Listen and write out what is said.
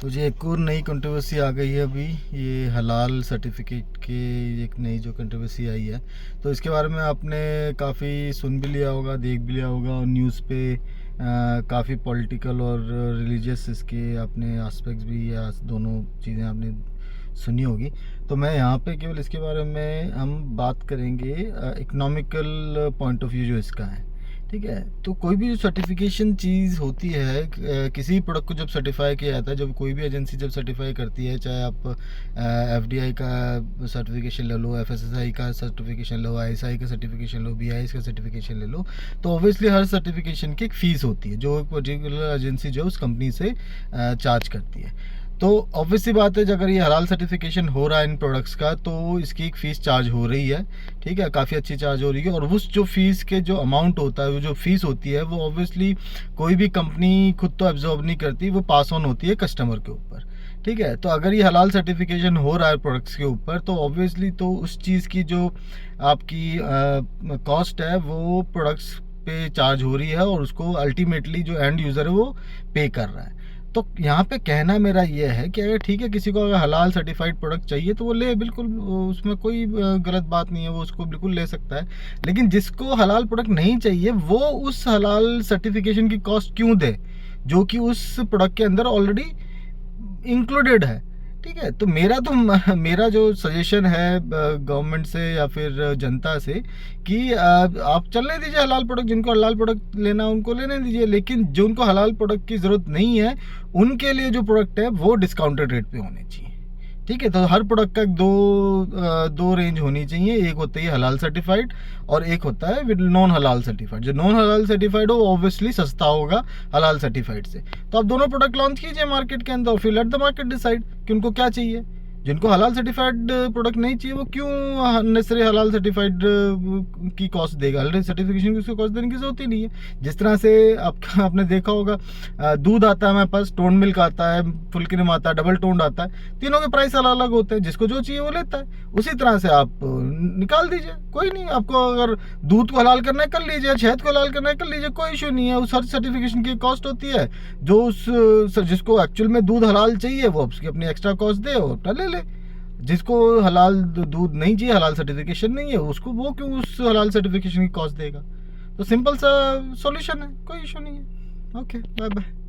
तो जी एक और नई कंट्रोवर्सी आ गई है अभी, ये हलाल सर्टिफिकेट के एक नई जो कंट्रोवर्सी आई है। तो इसके बारे में आपने काफ़ी सुन भी लिया होगा, देख भी लिया होगा, और न्यूज़ पे काफ़ी पॉलिटिकल और रिलीजियस इसके आपने एस्पेक्ट्स भी या दोनों चीज़ें आपने सुनी होगी। तो मैं यहाँ पे केवल इसके बारे में हम बात करेंगे इकोनॉमिकल पॉइंट ऑफ व्यू जो इसका है। ठीक है, तो कोई भी जो सर्टिफिकेशन चीज़ होती है, किसी प्रोडक्ट को जब सर्टिफाई किया जाता है, जब कोई भी एजेंसी जब सर्टिफाई करती है, चाहे आप एफडीआई का सर्टिफिकेशन ले लो, एफएसएसआई का सर्टिफिकेशन लो, आईएसआई का सर्टिफिकेशन लो, बीआईएस का सर्टिफिकेशन ले लो, तो ऑब्वियसली हर सर्टिफिकेशन की एक फ़ीस होती है जो एक पर्टिकुलर एजेंसी जो उस कंपनी से चार्ज करती है। तो ऑब्वियसली बात है, अगर ये हलाल सर्टिफिकेशन हो रहा है इन प्रोडक्ट्स का, तो इसकी एक फ़ीस चार्ज हो रही है। ठीक है, काफ़ी अच्छी चार्ज हो रही है, और उस जो फ़ीस के जो अमाउंट होता है, वो जो फ़ीस होती है, वो ऑब्वियसली कोई भी कंपनी खुद तो एब्जॉर्ब नहीं करती, वो पास ऑन होती है कस्टमर के ऊपर। ठीक है, तो अगर ये हलाल सर्टिफिकेशन हो रहा है प्रोडक्ट्स के ऊपर, तो ऑब्वियसली तो उस चीज़ की जो आपकी कॉस्ट है वो प्रोडक्ट्स पे चार्ज हो रही है, और उसको अल्टीमेटली जो एंड यूज़र है वो पे कर रहा है। तो यहाँ पे कहना मेरा ये है कि अगर ठीक है, किसी को अगर हलाल सर्टिफाइड प्रोडक्ट चाहिए तो वो ले, बिल्कुल उसमें कोई गलत बात नहीं है, वो उसको बिल्कुल ले सकता है। लेकिन जिसको हलाल प्रोडक्ट नहीं चाहिए, वो उस हलाल सर्टिफिकेशन की कॉस्ट क्यों दे जो कि उस प्रोडक्ट के अंदर ऑलरेडी इंक्लूडेड है। ठीक है, तो मेरा जो सजेशन है गवर्नमेंट से या फिर जनता से कि आप चलने दीजिए हलाल प्रोडक्ट, जिनको हलाल प्रोडक्ट लेना उनको लेने दीजिए, लेकिन जो उनको हलाल प्रोडक्ट की ज़रूरत नहीं है उनके लिए जो प्रोडक्ट है वो डिस्काउंटेड रेट पे होने चाहिए। ठीक है, तो हर प्रोडक्ट का दो रेंज होनी चाहिए, एक होता है हलाल सर्टिफाइड और एक होता है विद नॉन हलाल सर्टिफाइड। जो नॉन हलाल सर्टिफाइड हो ऑब्वियसली सस्ता होगा हलाल सर्टिफाइड से। तो आप दोनों प्रोडक्ट लॉन्च कीजिए मार्केट के अंदर, फिर लेट द मार्केट डिसाइड कि उनको क्या चाहिए। जिनको हलाल सर्टिफाइड प्रोडक्ट नहीं चाहिए वो क्यों अननेसेसरी हलाल सर्टिफाइड की कॉस्ट देगा। हलाल सर्टिफिकेशन की उसको कॉस्ट देने की जरूरत ही नहीं है। जिस तरह से आपने देखा होगा, दूध आता है हमारे पास, टोन मिल्क आता है, फुल क्रीम आता है, डबल टोन्ड आता है, तीनों के प्राइस अलग अलग होते हैं, जिसको जो चाहिए वो लेता है। उसी तरह से आप निकाल दीजिए, कोई नहीं। आपको अगर दूध को हलाल करना है कर लीजिए, शहद को हलाल करना है कर लीजिए, कोई इशू नहीं है। उस हर सर्टिफिकेशन की कॉस्ट होती है, जो उस जिसको एक्चुअल में दूध हलाल चाहिए वो उसकी अपनी एक्स्ट्रा कॉस्ट दे और अपना ले ले। जिसको हलाल दूध नहीं चाहिए, हलाल सर्टिफिकेशन नहीं है, उसको वो क्यों उस हलाल सर्टिफिकेशन की कॉस्ट देगा। तो सिंपल सा सॉल्यूशन है, कोई इशू नहीं है। Okay, bye bye.